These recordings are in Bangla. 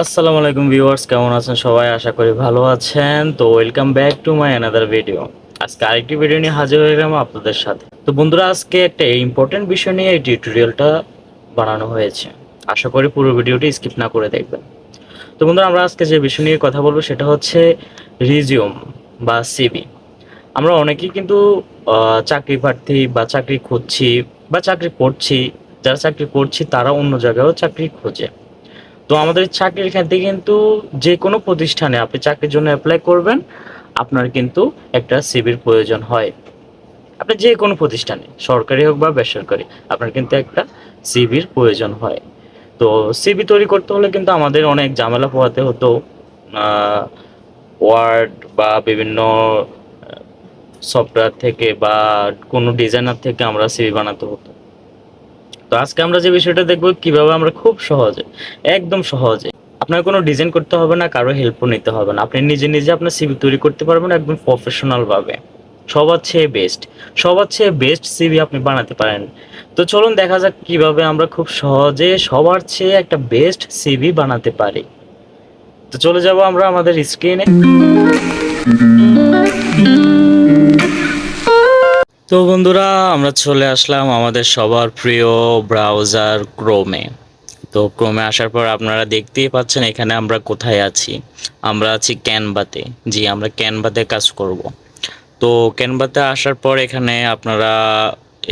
আসসালামু আলাইকুম ভিউয়ার্স, কেমন আছেন সবাই? আশা করি ভালো আছেন। তো welcome back to my another video. আজকে আরেকটি ভিডিও নিয়ে হাজির হয়ে গেলাম আপনাদের সাথে। তো বন্ধুরা, আজকে একটা ইম্পর্টেন্ট বিষয় নিয়ে এই টিউটোরিয়ালটা বানানো হয়েছে। আশা করি পুরো ভিডিওটি স্কিপ না করে দেখবেন। তো বন্ধুরা, আমরা আজকে যে বিষয় নিয়ে কথা বলবো সেটা হচ্ছে রিজিউম বা সিভি। আমরা অনেকেই কিন্তু চাকরি প্রার্থী বা চাকরি খুঁজছি বা চাকরি করছি। যারা চাকরি করছি তারা অন্য জায়গায়ও চাকরি খোঁজে। তো আমাদের চাকরির ক্ষেত্রে কিন্তু যে কোনো প্রতিষ্ঠানে আপনি চাকরির জন্য অ্যাপ্লাই করবেন, আপনার কিন্তু একটা সিভির প্রয়োজন হয়। আপনি যে কোনো প্রতিষ্ঠানে, সরকারি হোক বা বেসরকারি, আপনার কিন্তু একটা সিভির প্রয়োজন হয়। তো সিভি তৈরি করতে হলে কিন্তু আমাদের অনেক ঝামেলা পোহাতে হতো। ওয়ার্ড বা বিভিন্ন সফটওয়্যার থেকে বা কোনো ডিজাইনার থেকে আমরা সিভি বানাতে হতো। তো আজকে আমরা যে বিষয়টা দেখবো কিভাবে আমরা খুব সহজে, একদম সহজে, আপনার কোনো ডিজাইন করতে হবে না, কারো হেল্পও নিতে হবে না, আপনি নিজে নিজে আপনার সিভি তৈরি করতে পারবেন একদম প্রফেশনাল ভাবে। সবার চেয়ে বেস্ট, সবার চেয়ে বেস্ট সিভি আপনি বানাতে পারেন। তো চলুন দেখা যাক কিভাবে আমরা খুব সহজে সবার চেয়ে একটা বেস্ট সিভি বানাতে পারি। তো চলে যাব আমরা আমাদের স্ক্রিনে। তো বন্ধুরা, আমরা চলে আসলাম আমাদের সবার প্রিয় ব্রাউজার ক্রোমে। তো ক্রোমে আসার পর আপনারা দেখতেই পাচ্ছেন এখানে আমরা কোথায় আছি। আমরা আছি ক্যানভাতে। জি, আমরা ক্যানভাতে কাজ করব। তো ক্যানভাতে আসার পর এখানে আপনারা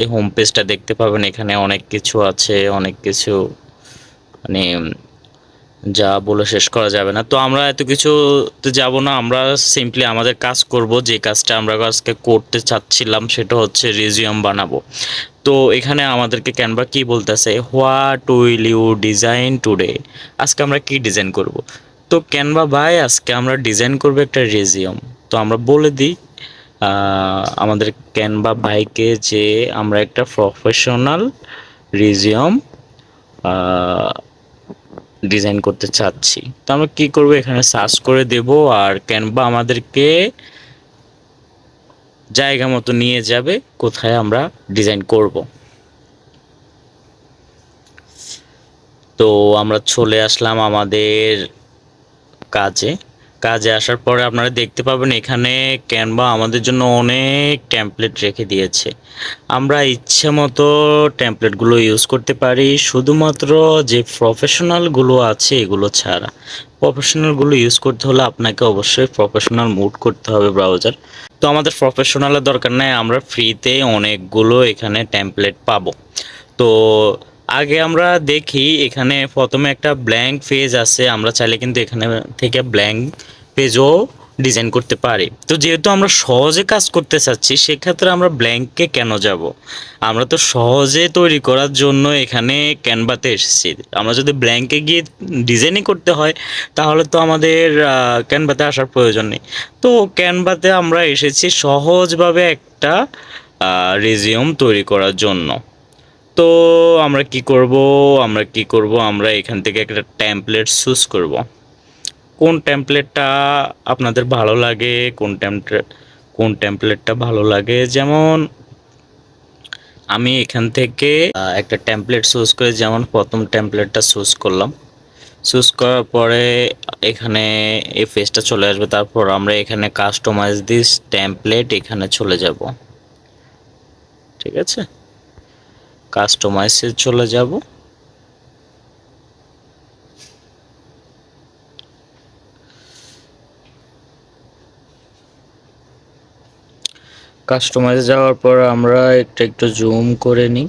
এই হোম পেজটা দেখতে পাবেন। এখানে অনেক কিছু আছে, অনেক কিছু, মানে যা বলে শেষ করা যাবে না। তো আমরা এত কিছুতে যাব না, আমরা সিম্পলি আমাদের কাজ করব। যে কাজটা আমরা আজকে করতে চাচ্ছিলাম সেটা হচ্ছে রিজিউম বানাবো। তো এখানে আমাদেরকে ক্যানভা কি বলতেছে, what will you design today. আজকে আমরা কি ডিজাইন করব। তো ক্যানভা ভাই, আজকে আমরা ডিজাইন করব একটা রিজিউম। তো আমরা বলে দিই আমাদের ক্যানভা ভাইকে যে আমরা একটা প্রফেশনাল রিজিউম ডিজাইন করতে চাচ্ছি। তো আমরা কি করব, এখানে সার্চ করে দেব আর ক্যানভা আমাদেরকে জায়গা মতো নিয়ে যাবে কোথায় আমরা ডিজাইন করব। তো আমরা চলে আসলাম আমাদের কাজে। কাজে আসার পরে আপনারা দেখতে পাবেন এখানে ক্যানভা আমাদের জন্য অনেক টেমপ্লেট রেখে দিয়েছে। আমরা ইচ্ছে মতো টেমপ্লেটগুলো ইউজ করতে পারি, শুধুমাত্র যে প্রফেশনালগুলো আছে এগুলো ছাড়া। প্রফেশনালগুলো ইউজ করতে হলে আপনাকে অবশ্যই প্রফেশনাল মুড করতে হবে ব্রাউজার। তো আমাদের প্রফেশনালের দরকার নাই, আমরা ফ্রিতে অনেকগুলো এখানে টেমপ্লেট পাবো। তো আগে আমরা দেখি, এখানে প্রথমে একটা ব্ল্যাঙ্ক পেজ আছে। আমরা চাইলে কিন্তু এখানে থেকে ব্ল্যাঙ্ক পেজও ডিজাইন করতে পারি। তো যেহেতু আমরা সহজে কাজ করতে চাচ্ছি, সেক্ষেত্রে আমরা ব্ল্যাঙ্কে কেন যাব। আমরা তো সহজে তৈরি করার জন্য এখানে ক্যানভাতে এসেছি। আমরা যদি ব্ল্যাঙ্কে গিয়ে ডিজাইনই করতে হয়, তাহলে তো আমাদের ক্যানভাতে আসার প্রয়োজন নেই। তো ক্যানভাতে আমরা এসেছি সহজভাবে একটা রিজিউম তৈরি করার জন্য। তো আমরা এখান থেকে একটা টেমপ্লেট চুজ করব। কোন টেমপ্লেটটা আপনাদের ভালো লাগে, কোন টেমপ্লেটটা ভালো লাগে, যেমন আমি এখান থেকে একটা টেমপ্লেট চুজ করে, যেমন প্রথম টেমপ্লেটটা চুজ করলাম। চুজ করার পরে এখানে এই পেজটা চলে আসবে। তারপর আমরা এখানে কাস্টমাইজ দিস টেমপ্লেট এখানে চলে যাব। ঠিক আছে, কাস্টমাইজে চলে যাব। কাস্টমাইজে যাওয়ার পর আমরা একটু জুম করে নিই,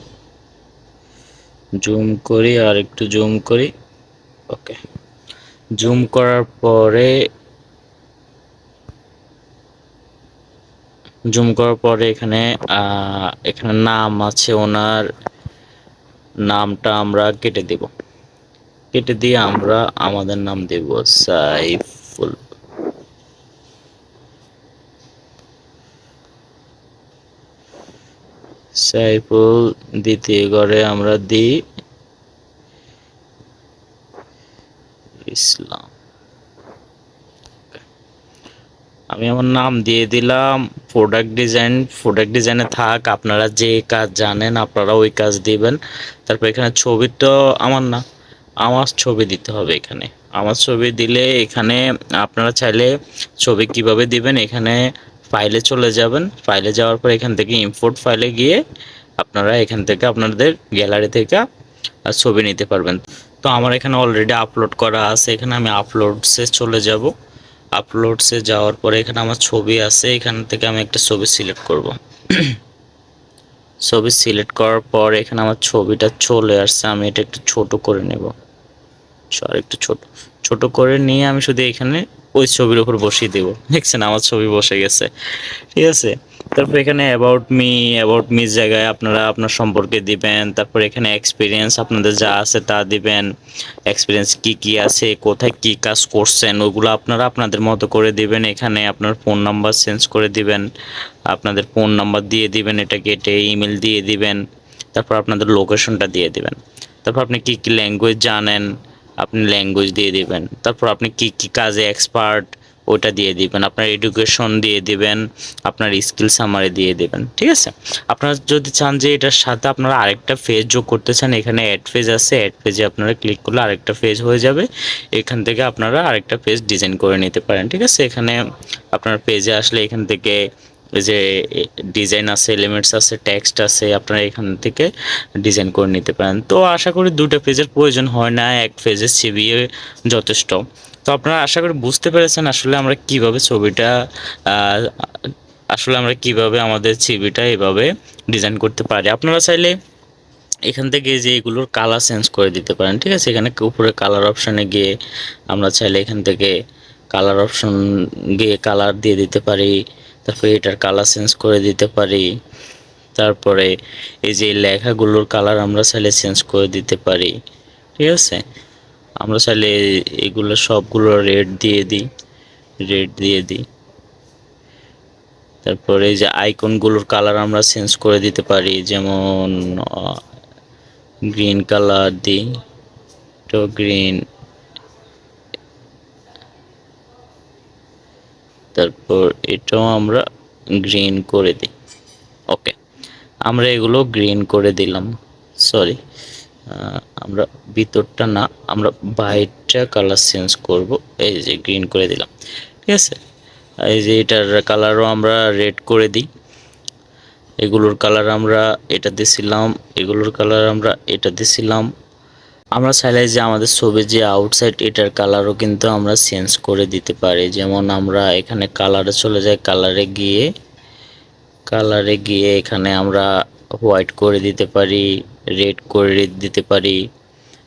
জুম করি আর একটু জুম করি। ওকে, জুম করার পরে এখানে এখানে নাম আছে, ওনার নামটা আমরা কেটে দেব। কেটে দিয়ে আমরা আমাদের নাম দেব সাইফুল। সাইফুল দ্বিতীয় ঘরে আমরা দিই ইসলাম। আমি আমার নাম দিয়ে দিলাম। প্রোডাক্ট ডিজাইনে থাক, আপনারা যে কাজ জানেন আপনারা ওই কাজ দিবেন। তারপর এখানে ছবি তো আমার না, আমার ছবি দিতে হবে এখানে। আমার ছবি দিলে এখানে আপনারা চাইলে ছবি কিভাবে দিবেন, এখানে ফাইলে চলে যাবেন, ফাইলে যাওয়ার পর এখান থেকে ইম্পোর্ট ফাইলে গিয়ে আপনারা এখান থেকে আপনাদের গ্যালারি থেকে ছবি নিতে পারবেন। তো আমার এখানে অলরেডি আপলোড করা আছে, এখানে আমি আপলোডসে চলে যাব। আপলোডসে যাওয়ার পরে এখানে আমার ছবি আছে, এখান থেকে আমি একটা ছবি সিলেক্ট করব। ছবি সিলেক্ট করার পর এখানে আমার ছবিটা চলে আসছে, আমি এটা একটু ছোট করে নেব। আর একটু ছোট ছোট করে নিয়ে আমি শুধু এখানে ওই ছবির উপর বসিয়ে দেব। দেখছেন আমার ছবি বসে গেছে, ঠিক আছে। তারপর এখানে অ্যাবাউট মি জায়গায় আপনারা আপনার সম্পর্কে দিবেন। তারপর এখানে এক্সপিরিয়েন্স আপনাদের যা আছে তা দিবেন। এক্সপিরিয়েন্স কি কি আছে, কোথায় কি কাজ করছেন, ওগুলো আপনারা আপনাদের মতো করে দিবেন। এখানে আপনার ফোন নাম্বার চেঞ্জ করে দিবেন, আপনাদের ফোন নাম্বার দিয়ে দিবেন, এটা কেটে ইমেল দিয়ে দিবেন। তারপর আপনাদের লোকেশনটা দিয়ে দিবেন। তারপর আপনি কি কি ল্যাঙ্গুয়েজ জানেন, আপনি ল্যাঙ্গুয়েজ দিয়ে দিবেন। তারপর আপনি কি কি কাজে এক্সপার্ট, ওটা দিয়ে দিবেন। আপনার এডুকেশন দিয়ে দিবেন, আপনার স্কিল সামারি দিয়ে দিবেন, ঠিক আছে। আপনারা যদি চান যে এটার সাথে আপনারা আরেকটা পেজ যোগ করতে চান, এখানে অ্যাড পেজ আছে, অ্যাড পেজে আপনারা ক্লিক করলে আরেকটা পেজ হয়ে যাবে। এখান থেকে আপনারা আরেকটা পেজ ডিজাইন করে নিতে পারেন, ঠিক আছে। এখানে আপনার পেজে আসলে এখান থেকে এই যে ডিজাইন আছে, এলিমেন্টস আছে, টেক্সট আছে, আপনারা এখান থেকে ডিজাইন করে নিতে পারেন। তো আশা করি দুটো পেজের প্রয়োজন হয় না, এক পেজের সিভি যথেষ্ট। তো আপনারা আশা করি বুঝতে পেরেছেন আসলে আমরা কিভাবে ছবিটা আসলে আমরা কিভাবে আমাদের ছবিটা এভাবে ডিজাইন করতে পারি। আপনারা চাইলে এখান থেকে যে এগুলোর কালার চেঞ্জ করে দিতে পারেন, ঠিক আছে। এখানে উপরে কালার অপশানে গিয়ে আমরা চাইলে এখান থেকে কালার অপশন গিয়ে কালার দিয়ে দিতে পারি। তারপরে এটার কালার চেঞ্জ করে দিতে পারি। তারপরে এই যে লেখাগুলোর কালার আমরা চাইলে চেঞ্জ করে দিতে পারি, ঠিক আছে। আমরা চাইলে এগুলো সবগুলো রেড দিয়ে দিই। তারপরে এই যে আইকনগুলোর কালার আমরা চেঞ্জ করে দিতে পারি, যেমন গ্রিন কালার দিই, তো গ্রিন। তারপর এটাও আমরা গ্রিন করে দিই। ওকে, আমরা এগুলো গ্রিন করে দিলাম। সরি, আমরা ভিতরটা না, আমরা বাইরটা কালার চেঞ্জ করব। এই যে গ্রিন করে দিলাম, ঠিক আছে। এই যে এটার কালারও আমরা রেড করে দিই। এগুলোর কালার আমরা এটা দিছিলাম, এগুলোর কালার আমরা এটা দিছিলাম। আমরা চাইলে যে আমাদের ছবির যে আউটসাইড এটার কালারও কিন্তু আমরা চেঞ্জ করে দিতে পারি। যেমন আমরা এখানে কালারে চলে যাই, কালারে গিয়ে এখানে আমরা হোয়াইট করে দিতে পারি, রেড করে দিতে পারি।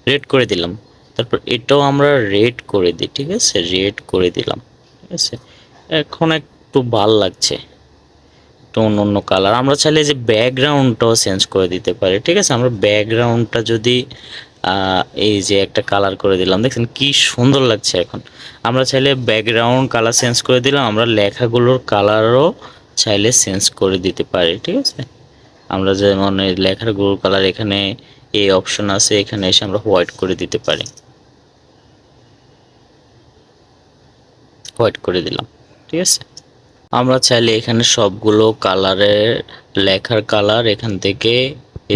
রেড করে দিলাম। তারপর এটাও আমরা রেড করে দিই, ঠিক আছে, রেড করে দিলাম, ঠিক আছে। এখন একটু ভাল লাগছে, একটু অন্য অন্য কালার। আমরা চাইলে যে ব্যাকগ্রাউন্ডটাও চেঞ্জ করে দিতে পারি, ঠিক আছে। আমরা ব্যাকগ্রাউন্ডটা যদি এই যে একটা কালার করে দিলাম, দেখছেন কি সুন্দর লাগছে। এখন আমরা চাইলে ব্যাকগ্রাউন্ড কালার চেঞ্জ করে দিলাম, আমরা লেখাগুলোর কালারও চাইলে চেঞ্জ করে দিতে পারি, ঠিক আছে। আমরা যেমন এই লেখাগুলোর কালার এখানে এই অপশন আছে, এখানে এসে আমরা হোয়াইট করে দিতে পারি, হোয়াইট করে দিলাম, ঠিক আছে। আমরা চাইলে এখানে সবগুলো কালারের লেখার কালার এখান থেকে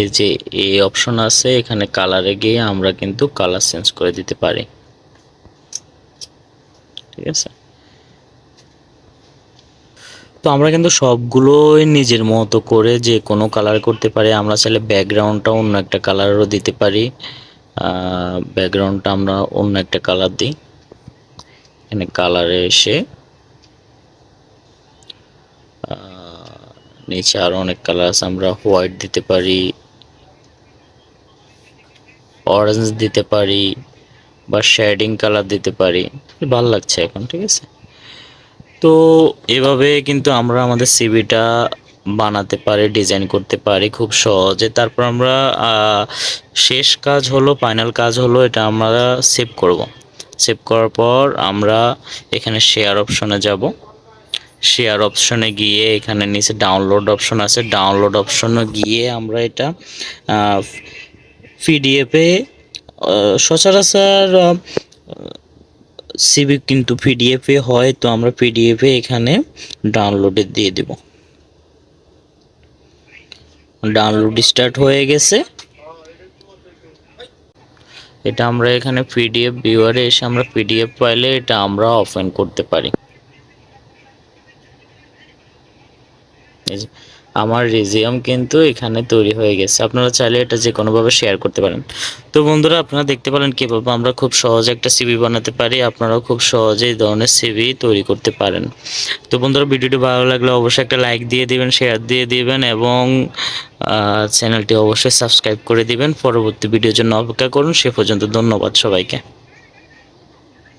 এই যে এই অপশন আছে, এখানে কালারে গিয়ে আমরা কিন্তু কালার চেঞ্জ করে দিতে পারি, ঠিক আছে। তো আমরা কিন্তু সবগুলোই নিজের মতো করে যে কোনো কালার করতে পারি। আমরা চাইলে ব্যাকগ্রাউন্ডটা অন্য একটা কালারও দিতে পারি। ব্যাকগ্রাউন্ডটা আমরা অন্য একটা কালার দিই। এখানে কালারে এসে নিচে আরো অনেক কালার আছে, আমরা হোয়াইট দিতে পারি, অরেঞ্জ দিতে পারি, বা শেডিং কালার দিতে পারি। ভালো লাগছে এখন, ঠিক আছে। তো এভাবে কিন্তু আমরা আমাদের সিভিটা বানাতে পারি, ডিজাইন করতে পারি খুব সহজে। তারপর আমরা শেষ কাজ হলো, ফাইনাল কাজ হলো, এটা আমরা সেভ করব। সেভ করার পর আমরা এখানে শেয়ার অপশনে যাব। শেয়ার অপশনে গিয়ে এখানে নিচে ডাউনলোড অপশন আছে, ডাউনলোড অপশনে গিয়ে আমরা এটা পিডিএফে সচরাচর সিভি কিন্তু পিডিএফে হয়, তো আমরা পিডিএফে এখানে ডাউনলোডে দিয়ে দেব। ডাউনলোড স্টার্ট হয়ে গেছে। এটা আমরা এখানে পিডিএফ ভিউয়ারে এসে আমরা পিডিএফ ফাইলে এটা আমরা ওপেন করতে পারি। এই যে আমার রিজিউম কিন্তু এখানে তৈরি হয়ে গেছে। আপনারা চাইলে এটা যে কোনোভাবে শেয়ার করতে পারেন। তো বন্ধুরা, আপনারা দেখতে পারেন কীভাবে আমরা খুব সহজে একটা সিভি বানাতে পারি। আপনারাও খুব সহজে এই ধরনের সিভি তৈরি করতে পারেন। তো বন্ধুরা, ভিডিওটি ভালো লাগলে অবশ্যই একটা লাইক দিয়ে দিবেন, শেয়ার দিয়ে দিবেন এবং চ্যানেলটি অবশ্যই সাবস্ক্রাইব করে দিবেন। পরবর্তী ভিডিওর জন্য অপেক্ষা করুন। সে পর্যন্ত ধন্যবাদ সবাইকে।